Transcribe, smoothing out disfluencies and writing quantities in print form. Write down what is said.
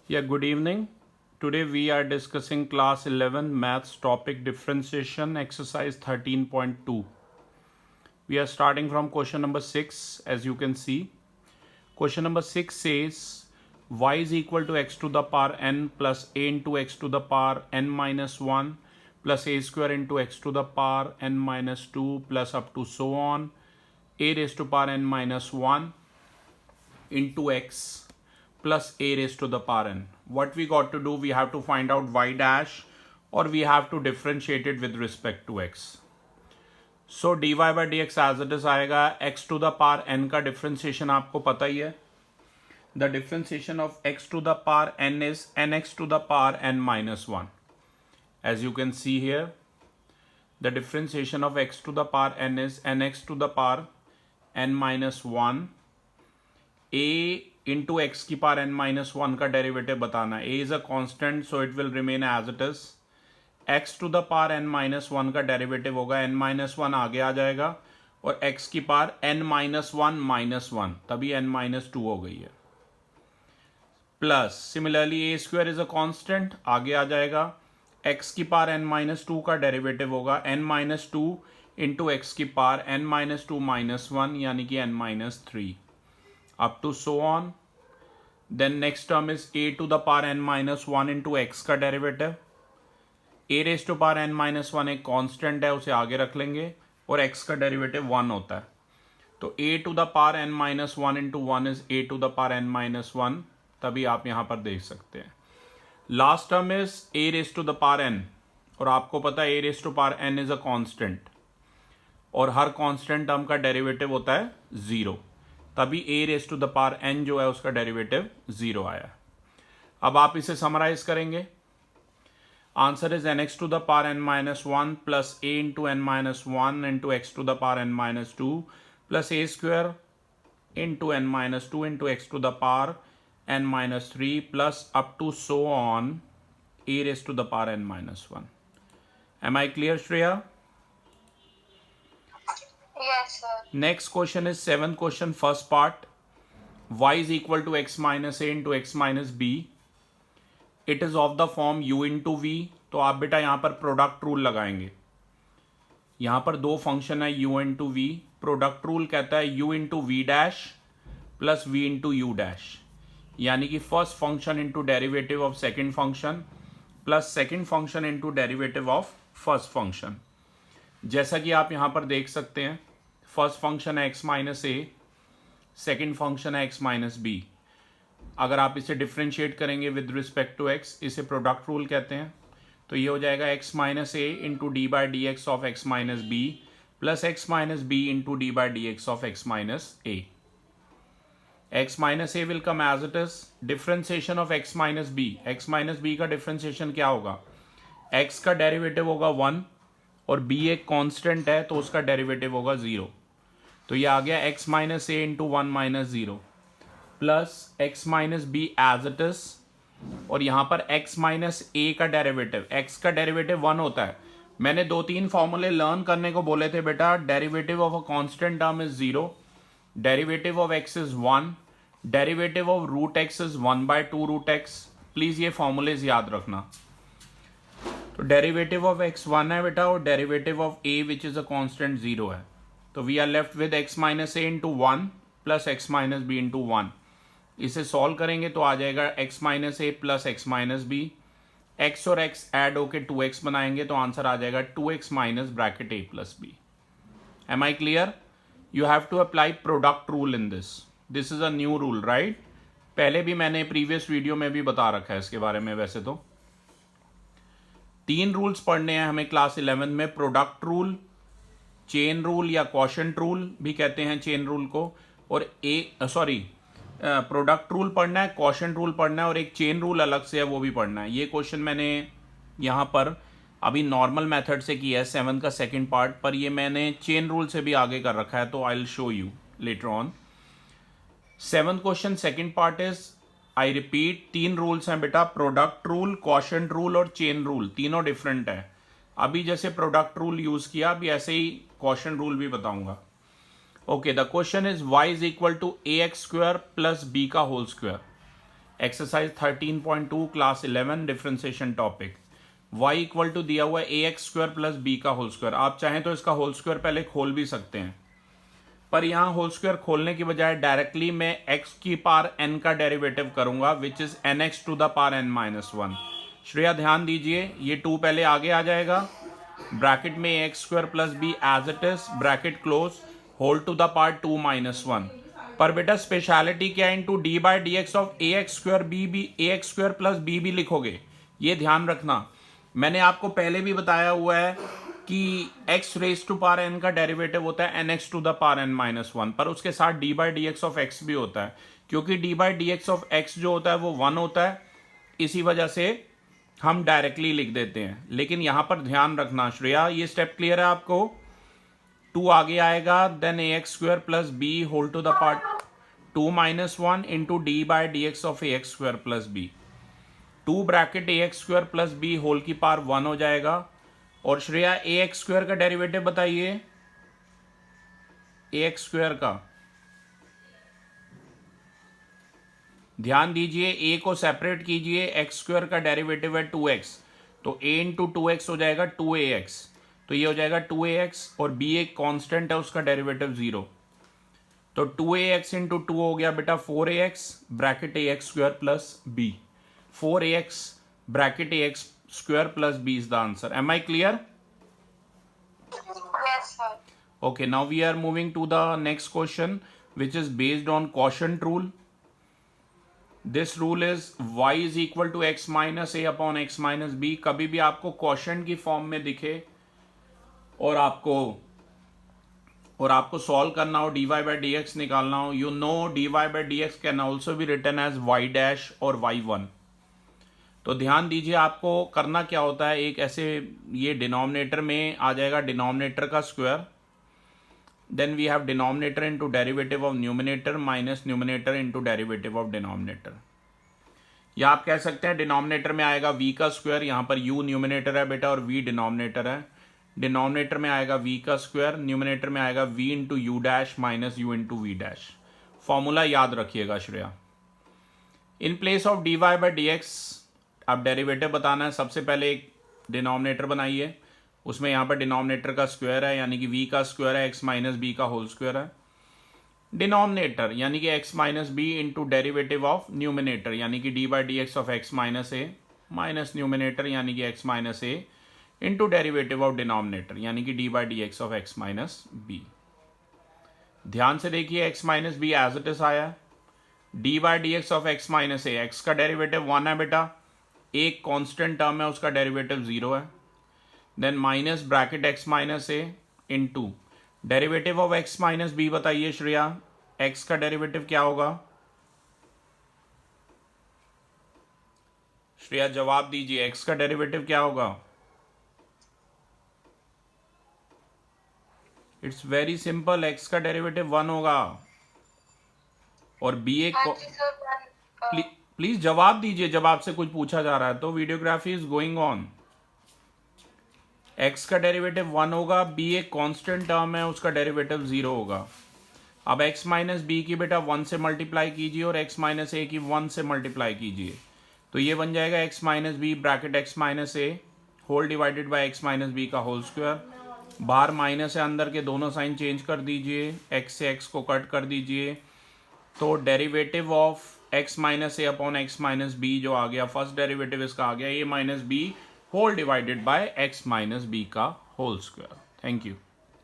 Yeah, good evening. Today we are discussing class 11 maths topic differentiation exercise 13.2. We are starting from question number 6 as you can see. Question number 6 says y is equal to x to the power n plus a into x to the power n minus 1 plus a square into x to the power n minus 2 plus up to so on a raised to power n minus 1 into x plus a raised to the power n. What we got to do, we have to find out y dash or we have to differentiate it with respect to x. So dy by dx as it is आएगा x to the power n का differentiation आपको पता ही है. The differentiation of x to the power n is nx to the power n minus 1. As you can see here, the differentiation of x to the power n is nx to the power n minus 1. a into x की power n minus 1 का derivative बताना है. a is a constant so it will remain as it is. x to the power n minus 1 का derivative होगा n minus 1 आगे आ जाएगा और x की पावर n minus 1 minus 1 तभी n minus 2 हो गई है. Plus similarly a square is a constant आगे आ जाएगा. x की पावर n minus 2 का डेरिवेटिव होगा n minus 2 इंटू एक्स की पावर n minus 2 minus 1 यानी कि n minus 3 up to so on. Then next term is a to the power n minus 1 into x का derivative. a raised to power n minus 1 एक constant है, उसे आगे रख लेंगे और x का डेरिवेटिव 1 होता है. तो a to the power n minus 1 into 1 is a to the power n minus 1, तभी आप यहाँ पर देख सकते हैं. Last term is a raised to the power n और आपको पता है a raised to power n is a constant और हर कांस्टेंट टर्म का डेरिवेटिव होता है 0, तभी a raised to the power n जो है उसका डेरिवेटिव 0 आया. अब आप इसे समराइज करेंगे. Answer is nx to the power n minus 1 plus a into n minus 1 into x to the power n minus 2 plus a square into n minus 2 into x to the power n minus 3 plus up to so on a raised to the power n minus 1. Am I clear, Shreya? Yes, sir. Next question is 7th question, first part. Y is equal to x minus a into x minus b. It is of the form u into v. तो आप बेटा यहाँ पर product rule लगाएंगे. यहाँ पर दो function है u into v. Product rule कहता है u into v dash plus v into u dash, यानी कि first function into derivative of second function plus second function into derivative of first function. जैसा कि आप यहाँ पर देख सकते हैं, फर्स्ट फंक्शन है x minus a, second function है x माइनस बी. अगर आप इसे डिफ्रेंशिएट करेंगे विद रिस्पेक्ट टू x, इसे प्रोडक्ट रूल कहते हैं. तो ये हो जाएगा x minus a into d by d x of x minus b plus x minus b into d by d x of x minus a. X minus a will come as it is. Differentiation of x minus b का differentiation क्या होगा? x का derivative होगा 1 और b एक constant है तो उसका डेरिवेटिव होगा 0. तो ये आ गया x minus a into 1 minus 0 plus x minus b as it is, और यहाँ पर x माइनस ए का डेरिवेटिव, x का डेरिवेटिव 1 होता है. मैंने 2-3 फॉर्मूले लर्न करने को बोले थे बेटा. Derivative of a constant term is 0, derivative of x is 1, derivative of root x is 1 by 2 root x. Please ये फॉर्मूलेज याद रखना. तो डेरिवेटिव ऑफ x 1 है बेटा और derivative of a which is a constant 0 है. तो we are left with x minus a into 1 plus x minus b into 1. इसे सॉल्व करेंगे तो आ जाएगा x minus a plus x minus b. x और x ऐड होके 2x बनाएंगे तो आंसर आ जाएगा 2x minus bracket a plus b. Am I clear? You have to apply product rule in this. This is a new rule, right? पहले भी मैंने previous video में भी बता रखा है इसके बारे में. वैसे तो 3 रूल्स पढ़ने हैं हमें क्लास 11 में. प्रोडक्ट रूल, चेन रूल या क्वोशंट रूल भी कहते हैं चेन रूल को, और प्रोडक्ट रूल पढ़ना है, क्वोशंट रूल पढ़ना है और एक चेन रूल अलग से है वो भी पढ़ना है. ये क्वेश्चन मैंने यहाँ पर अभी नॉर्मल मेथड से किया है 7 का सेकंड पार्ट, पर ये मैंने चेन रूल से भी आगे कर रखा है तो I will show you later on. 7th question second part is, I repeat, 3 rules हैं बेटा. प्रोडक्ट रूल, क्वोशंट रूल और चेन रूल, तीनों डिफरेंट है. अभी जैसे प्रोडक्ट रूल यूज किया, अभी ऐसे ही क्वोशंट रूल भी बताऊंगा. Okay, the question is y is equal to a x square plus b का whole square. Exercise 13.2 class 11 differentiation topic. y equal to दिया हुआ है a x square plus b का होल स्क्वायर। आप चाहें तो इसका होल स्क्वायर पहले खोल भी सकते हैं, पर यहाँ होल स्क्वायर खोलने की बजाय डायरेक्टली मैं x की पावर n का डेरिवेटिव करूंगा, which is nx to the power n minus 1। Shreya ध्यान दीजिए, ये 2 पहले आगे आ जाएगा, ब्रैकेट में x square plus b as it is, bracket close, whole to the power 2 minus 1। पर बेटा स्पेशलिटी क्या है, into d by d x of a x square b भी a x square plus b भी लिखोगे, ये ध्यान रखना। मैंने आपको पहले भी बताया हुआ है कि x raise to power n का डेरिवेटिव होता है nx to the power n minus 1, पर उसके साथ d by d x of x भी होता है, क्योंकि d by d x of x जो होता है वो 1 होता है, इसी वजह से हम डायरेक्टली लिख देते हैं। लेकिन यहां पर ध्यान रखना श्रेया, ये स्टेप क्लियर है आपको? 2 आगे आएगा, then a x square plus b whole to the power 2 minus 1 into d by d x of a x square plus b. 2 bracket a x square plus b whole की power 1 हो जाएगा। और Shreya a x square का derivative बताइए, a x square का ध्यान दीजिए, ए को सेपरेट कीजिए, एक्स स्क्वायर का डेरिवेटिव है 2x, तो a इंटू 2x हो जाएगा 2ax, तो ये हो जाएगा 2ax, और b एक कांस्टेंट है, उसका डेरिवेटिव 0, तो 2ax इंटू 2 हो गया बेटा 4ax, bracket a x square plus b. 4ax bracket a x square plus b is the answer. Am I clear? Yes, sir. Okay, now we are moving to the next question, which is based on quotient rule. This rule is y is equal to x minus a upon x minus b. कभी भी आपको quotient की form में दिखे और आपको solve करना हो, dy by dx निकालना हो, you know dy by dx can also be written as y dash और y1। तो ध्यान दीजिए, आपको करना क्या होता है, एक ऐसे ये डिनोमिनेटर में आ जाएगा डिनोमिनेटर का square, then we have denominator into derivative of numerator minus numerator into derivative of denominator. या आप कह सकते हैं डिनोमिनेटर में आएगा v का स्क्वायर, यहाँ पर u न्यूमिनेटर है बेटा और v डिनोमिनेटर है, डिनोमिनेटर में आएगा v का स्क्वायर, न्यूमिनेटर में आएगा v into u dash minus u into v dash. Formula याद रखिएगा Shreya. In place of d y by d x अब डेरिवेटिव बताना है। सबसे पहले एक डिनोमिनेटर बनाइए, उसमें यहाँ पर डिनोमिनेटर का स्क्वायर है, यानी कि v का स्क्वायर है, x माइनस बी का होल स्क्वायर है। डिनोमिनेटर यानी कि x minus b into derivative of numerator, यानी कि d by d x of x minus a, minus numerator यानी कि x minus a into derivative of denominator, यानी कि d by d x of x minus b. ध्यान से देखिए, x minus b as it is आया, d by d x of x minus a, x का derivative 1 है बेटा, एक कांस्टेंट टर्म है, उसका डेरिवेटिव 0 है, then minus bracket x minus a into derivative of x minus b. बताइए Shreya, x का डेरिवेटिव क्या होगा? श्रेया जवाब दीजिए, x का डेरिवेटिव क्या होगा? इट्स वेरी सिंपल, x का डेरिवेटिव 1 होगा और b एक प्लीज जवाब दीजिए, जब आपसे कुछ पूछा जा रहा है तो videography is going on. x का डेरिवेटिव 1 होगा, b एक कांस्टेंट टर्म है, उसका डेरिवेटिव 0 होगा। अब x माइनस बी की बेटा 1 से मल्टीप्लाई कीजिए और x माइनस ए की 1 से मल्टीप्लाई कीजिए, तो ये बन जाएगा x minus b bracket x minus a whole divided by x minus b का होल स्क्वायर। बाहर माइनस है, अंदर के दोनों साइन चेंज कर दीजिए, x से x को कट कर दीजिए, तो derivative of x minus a upon x minus b जो आ गया, फर्स्ट डेरिवेटिव इसका आ गया a minus b whole divided by x minus b का होल स्क्वायर। Thank you.